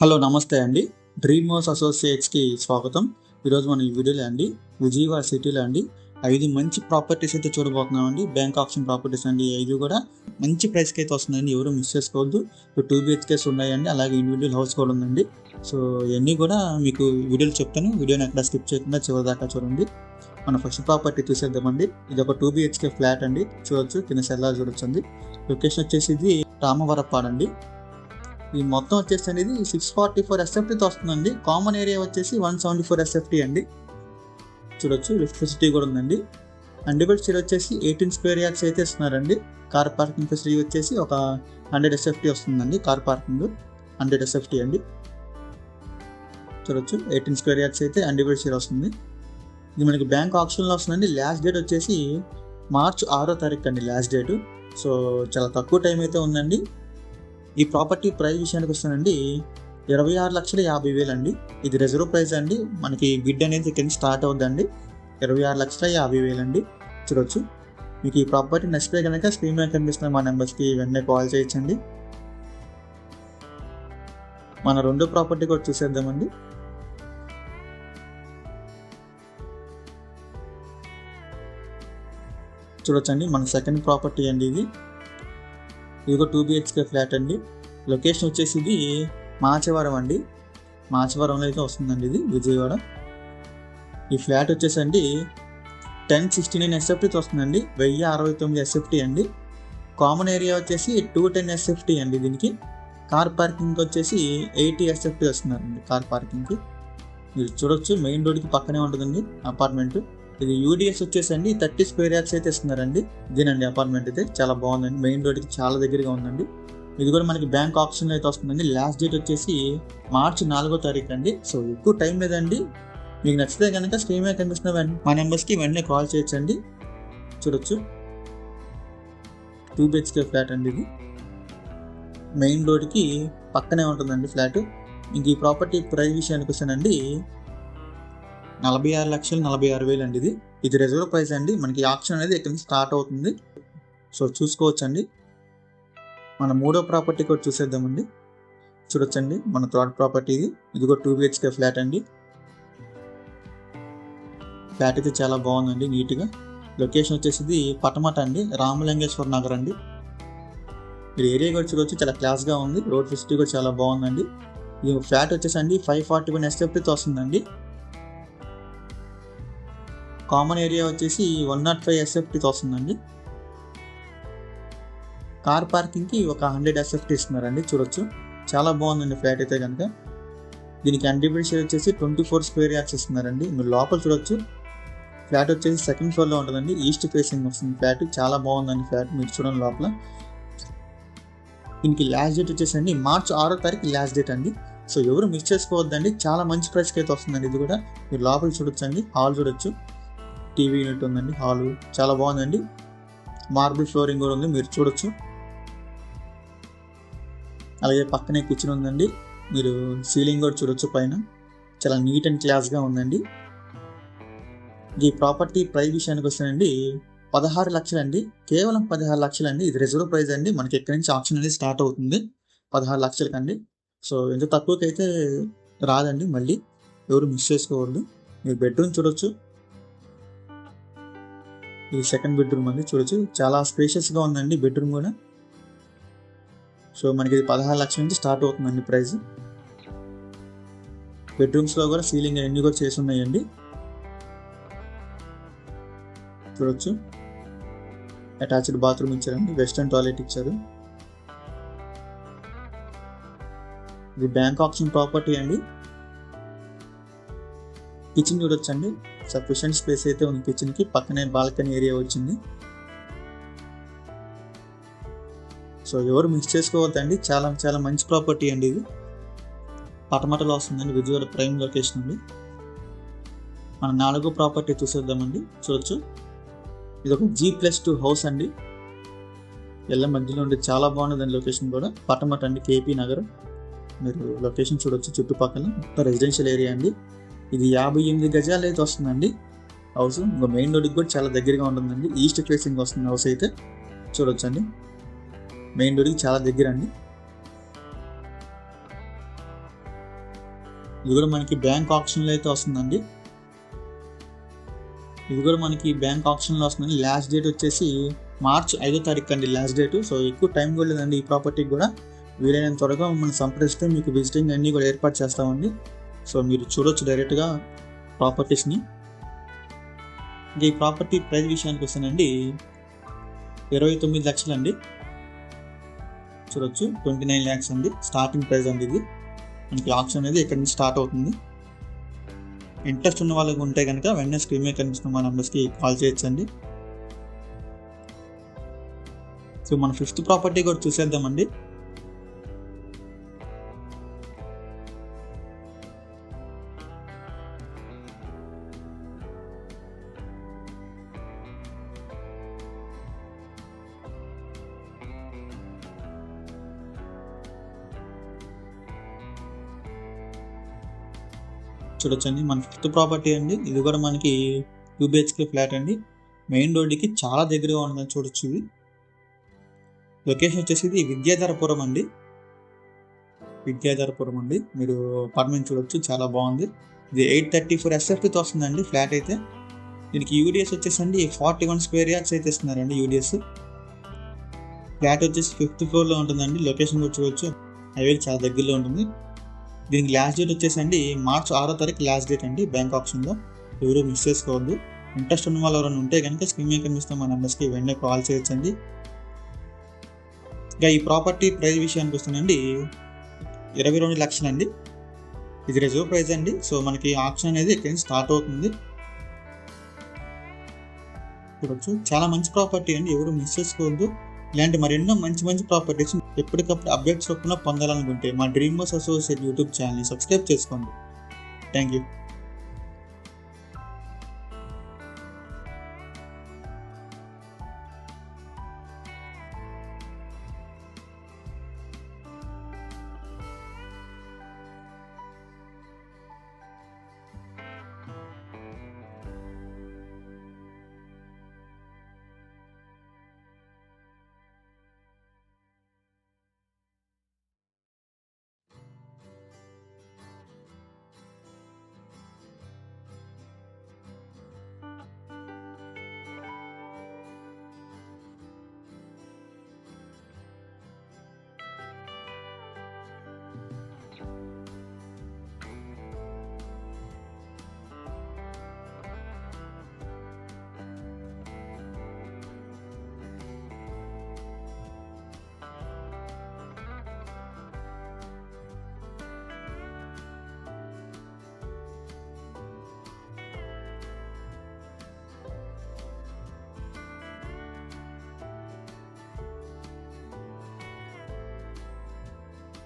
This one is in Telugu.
హలో నమస్తే అండి. డ్రీమ్ హౌస్ అసోసియేట్స్కి స్వాగతం. ఈరోజు మనం ఈ వీడియోలో అండి విజయవాడ సిటీలో అండి 5 మంచి ప్రాపర్టీస్ అయితే చూడబోతున్నాం అండి. బ్యాంక్ ఆప్షన్ ప్రాపర్టీస్ అండి. 5 కూడా మంచి ప్రైస్కి అయితే వస్తుందండి. ఎవరు మిస్ చేసుకోవద్దు. 2 BHKs ఉన్నాయండి, అలాగే ఇండివిజువల్ హౌస్ కూడా ఉందండి. సో ఇవన్నీ కూడా మీకు వీడియోలో చెప్తాను. వీడియోని ఎక్కడ స్కిప్ చేయకుండా చివరి దాకా చూడండి. మన ఫస్ట్ ప్రాపర్టీ చూసేద్దామండి. ఇది ఒక 2 BHK ఫ్లాట్ అండి. చూడొచ్చు, కింద సెల్లార్ చూడొచ్చు అండి. లొకేషన్ వచ్చేసి ఇది రామవరపాడు అండి. ఈ మొత్తం వచ్చేసి అనేది 644 SFTతో వస్తుందండి. కామన్ ఏరియా వచ్చేసి 174 SFT అండి. చూడొచ్చు, ఎలక్ట్రిసిటీ కూడా ఉందండి. అండిబెడ్ స్టేర్ వచ్చేసి 18 స్క్వేర్ యార్డ్స్ అయితే ఇస్తున్నారండి. కార్ పార్కింగ్ ఫెసిలిటీ వచ్చేసి ఒక 100 SFT వస్తుందండి. కార్ పార్కింగ్ 100 SFT అండి. చూడొచ్చు, 18 స్క్వేర్ యార్డ్స్ అయితే అండిబెడ్ స్టేర్ వస్తుంది. ఇది మనకి బ్యాంక్ ఆప్షన్లో వస్తుందండి. లాస్ట్ డేట్ వచ్చేసి మార్చి 6వ తారీఖు అండి లాస్ట్ డేటు. సో చాలా తక్కువ టైం అయితే ఉందండి. ఈ ప్రాపర్టీ ప్రైస్ విషయానికి వస్తానండి 26,50,000 అండి. ఇది రిజర్వ్ ప్రైస్ అండి. మనకి బిడ్ అనేది ఇక్కడ స్టార్ట్ అవుద్దండి. 26,50,000 అండి. చూడొచ్చు, మీకు ఈ ప్రాపర్టీ నచ్చితే కనుక స్క్రీన్ మీద కనిపిస్తున్న మా నెంబర్స్కి వెంటనే కాల్ చేయొచ్చండి. మన రెండో ప్రాపర్టీ కూడా చూసేద్దామండి. చూడొచ్చండి, మన సెకండ్ ప్రాపర్టీ అండి. ఇది ఒక 2 BHK ఫ్లాట్ అండి. లొకేషన్ వచ్చేసి ఇది మాచవరం అండి. మాచవరంలో అయితే వస్తుందండి ఇది విజయవాడ. ఈ ఫ్లాట్ వచ్చేసి అండి 1069 SFTతో వస్తుందండి. 1069 SFT అండి. కామన్ ఏరియా వచ్చేసి 210 SFT అండి. దీనికి కార్ పార్కింగ్ వచ్చేసి 80 SFT వస్తున్నారండి. కార్ పార్కింగ్కి మీరు చూడొచ్చు, మెయిన్ రోడ్కి పక్కనే ఉంటుందండి అపార్ట్మెంట్. ఇది UDS వచ్చేసండి 30 స్క్వేర్ యార్డ్స్ అయితే ఇస్తున్నారండి. ఇదేనండి అపార్ట్మెంట్ అయితే చాలా బాగుందండి. మెయిన్ రోడ్కి చాలా దగ్గరగా ఉందండి. ఇది కూడా మనకి బ్యాంక్ ఆప్షన్ అయితే వస్తుందండి. లాస్ట్ డేట్ వచ్చేసి మార్చి 4వ తారీఖు అండి. సో ఎక్కువ టైం లేదండి. మీకు నచ్చితే కనుక స్క్రీన్ మీద కనిపిస్తున్న మా నెంబర్స్కి వెంటనే కాల్ చేయొచ్చండి. చూడొచ్చు, 2 BHK ఫ్లాట్ అండి. ఇది మెయిన్ రోడ్కి పక్కనే ఉంటుందండి ఫ్లాట్. ఇంక ఈ ప్రాపర్టీ ప్రైస్ విషయానికి వస్తానండి 46,46,000 అండి. ఇది రిజర్వ్ ప్రైస్ అండి. మనకి ఆప్షన్ అనేది ఇక్కడ నుంచి స్టార్ట్ అవుతుంది. సో చూసుకోవచ్చండి. మన మూడో ప్రాపర్టీ కూడా చూసేద్దామండి. చూడొచ్చండి, మన థర్డ్ ప్రాపర్టీ ఇది కూడా 2 BHK ఫ్లాట్ అండి. ఫ్లాట్ అయితే చాలా బాగుందండి, నీట్గా. లొకేషన్ వచ్చేసి పటమట అండి, రామలింగేశ్వర నగర్ అండి. మీరు ఏరియా కూడా చూడవచ్చు, చాలా క్లాస్గా ఉంది. రోడ్ ఫెసిలిటీ కూడా చాలా బాగుందండి. ఇది ఫ్లాట్ వచ్చేసండి 541 SFTతో వస్తుందండి. కామన్ ఏరియా వచ్చేసి 105 SFTతో వస్తుందండి. కార్ పార్కింగ్కి ఒక 100 SFT ఇస్తున్నారండి. చూడొచ్చు, చాలా బాగుందండి ఫ్లాట్ అయితే కనుక. దీనికి అండిబెడ్ షేర్ వచ్చేసి 24 స్క్వేర్ యార్డ్స్ ఇస్తున్నారండి. మీరు లోపల చూడొచ్చు, ఫ్లాట్ వచ్చేసి సెకండ్ ఫ్లోర్లో ఉంటుందండి. ఈస్ట్ ఫేసింగ్ వస్తుంది ఫ్లాట్. చాలా బాగుందండి ఫ్లాట్, మీరు చూడండి లోపల. దీనికి లాస్ట్ డేట్ వచ్చేసండి మార్చి 6వ తారీఖు లాస్ట్ డేట్ అండి. సో ఎవరు మిస్ చేసుకోవద్దండి. చాలా మంచి ప్రైస్కి అయితే వస్తుందండి. ఇది కూడా మీరు లోపల చూడొచ్చండి. హాల్ చూడొచ్చు, టీవీ యూనిట్ ఉందండి. హాలు చాలా బాగుందండి. మార్బుల్ ఫ్లోరింగ్ కూడా ఉంది, మీరు చూడొచ్చు. అలాగే పక్కనే కిచెన్ ఉందండి. మీరు సీలింగ్ కూడా చూడొచ్చు పైన. చాలా నీట్ అండ్ క్లాస్గా ఉందండి. ఈ ప్రాపర్టీ ప్రైస్ విషయానికి వస్తానండి 16 లక్షలు అండి. కేవలం 16 లక్షలు అండి. ఇది రిజర్వ్ ప్రైస్ అండి. మనకి ఎక్కడి నుంచి ఆప్షన్ అనేది స్టార్ట్ అవుతుంది 16 లక్షలకండి. సో ఎంత తక్కువకి అయితే రాదండి. మళ్ళీ ఎవరు మిస్ చేసుకోవద్దు. మీరు బెడ్రూమ్ చూడొచ్చు. ఇది సెకండ్ బెడ్రూమ్ అండి. చూడొచ్చు, చాలా స్పేషియస్గా ఉందండి బెడ్రూమ్ కూడా. సో మనకి ఇది 16 లక్షల నుంచి స్టార్ట్ అవుతుందండి ప్రైస్. బెడ్రూమ్స్లో కూడా సీలింగ్ అన్నీ కూడా చేసి ఉన్నాయండి. చూడొచ్చు, అటాచ్డ్ బాత్రూమ్ ఇచ్చారండి. వెస్టర్న్ టాయిలెట్ ఇచ్చారు. ఇది బ్యాంక్ ఆప్షన్ ప్రాపర్టీ అండి. కిచెన్ చూడొచ్చండి, సఫిషియెంట్ స్పేస్ అయితే ఉంది కిచెన్కి. పక్కనే బాల్కనీ ఏరియా వచ్చింది. సో ఎవరు మిస్ చేసుకోవద్దండి. చాలా చాలా మంచి ప్రాపర్టీ అండి. ఇది పటమటలో వస్తుందండి, విజయవాడ ప్రైమ్ లొకేషన్ అండి. మన 4వ ప్రాపర్టీ చూసేద్దామండి. చూడొచ్చు, ఇది ఒక G+2 హౌస్ అండి. ఎల్ల మధ్యలో ఉండే చాలా బాగుంటుందండి లొకేషన్ కూడా. పటమట అండి, KP నగర్. మీరు లొకేషన్ చూడొచ్చు, చుట్టుపక్కల రెసిడెన్షియల్ ఏరియా అండి. ఇది 58 గజాలు అయితే వస్తుందండి హౌస్. ఇంకా మెయిన్ రోడ్కి కూడా చాలా దగ్గరగా ఉంటుందండి. ఈస్ట్ ఫేసింగ్ వస్తుంది హౌస్ అయితే. చూడొచ్చండి, మెయిన్ రోడ్కి చాలా దగ్గర అండి. ఇది కూడా మనకి బ్యాంక్ ఆప్షన్లో అయితే వస్తుందండి. ఇది కూడా మనకి బ్యాంక్ ఆప్షన్లో వస్తుంది. లాస్ట్ డేట్ వచ్చేసి మార్చ్ 5వ తారీఖు అండి లాస్ట్ డేటు. సో ఎక్కువ టైం కూడా లేదండి ఈ ప్రాపర్టీకి కూడా. వీలైనంత త్వరగా మమ్మల్ని సంప్రదిస్తే మీకు విజిటింగ్ అన్నీ కూడా ఏర్పాటు చేస్తామండి. సో మీరు చూడొచ్చు డైరెక్ట్గా ప్రాపర్టీస్ని. ఇంకా ఈ ప్రాపర్టీ ప్రైస్ విషయానికి వస్తానండి 29 లక్షలు అండి. చూడొచ్చు 29 lakhs అండి స్టార్టింగ్ ప్రైస్ అండి. ఇది మనకి ఆప్షన్ అనేది ఇక్కడ నుంచి స్టార్ట్ అవుతుంది. ఇంట్రెస్ట్ ఉన్న వాళ్ళకి ఉంటే కనుక వెంటనే స్క్రీన్ మీద కనిపిస్తున్న మా నెంబర్స్కి కాల్ చేయొచ్చండి. సో మన 5th ప్రాపర్టీ కూడా చూసేద్దామండి. చూడొచ్చండి మన 5th ప్రాపర్టీ అండి. ఇది కూడా మనకి 2 BHK ఫ్లాట్ అండి. మెయిన్ రోడ్డుకి చాలా దగ్గరగా ఉందని చూడొచ్చు. ఇది లొకేషన్ వచ్చేసి ఇది విద్యాధరపురం అండి. మీరు అపార్ట్మెంట్ చూడొచ్చు, చాలా బాగుంది. ఇది 834 SFTతో వస్తుందండి ఫ్లాట్ అయితే. దీనికి యూడిఎస్ వచ్చేసండి 41 square yards అయితే ఇస్తున్నారండి యూడిఎస్. ఫ్లాట్ వచ్చేసి 5th floorలో ఉంటుందండి. లొకేషన్ కూడా చూడొచ్చు, హైవేకి చాలా దగ్గరలో ఉంటుంది. దీనికి లాస్ట్ డేట్ వచ్చేసండి మార్చ్ 6వ తారీఖు లాస్ట్ డేట్ అండి బ్యాంక్ ఆప్షన్లో. ఎవరు మిస్ చేసుకోవద్దు. ఇంట్రెస్ట్ ఉన్న వాళ్ళు ఎవరైనా ఉంటే కనుక స్క్రీన్ మీద కనిపిస్తున్న మా నెంబర్స్కి వెంటనే కాల్ చేయొచ్చండి. ఇంకా ఈ ప్రాపర్టీ ప్రైస్ విషయానికి వస్తుందండి 22 లక్షలు అండి. ఇది రిజర్వ్ ప్రైస్ అండి. సో మనకి ఆప్షన్ అనేది ఇక్కడ నుంచి స్టార్ట్ అవుతుంది. చూడొచ్చు, చాలా మంచి ప్రాపర్టీ అండి. ఎవరు మిస్ చేసుకోవద్దు. ఇలాంటి మరెన్నో మంచి ప్రాపర్టీస్ ఎప్పటికప్పుడు అప్డేట్స్ చొప్పున పొందాలనుకుంటే మా డ్రీమ్ హౌస్ అసోసియేట్ యూట్యూబ్ ఛానల్ని సబ్స్క్రైబ్ చేసుకోండి. Thank you.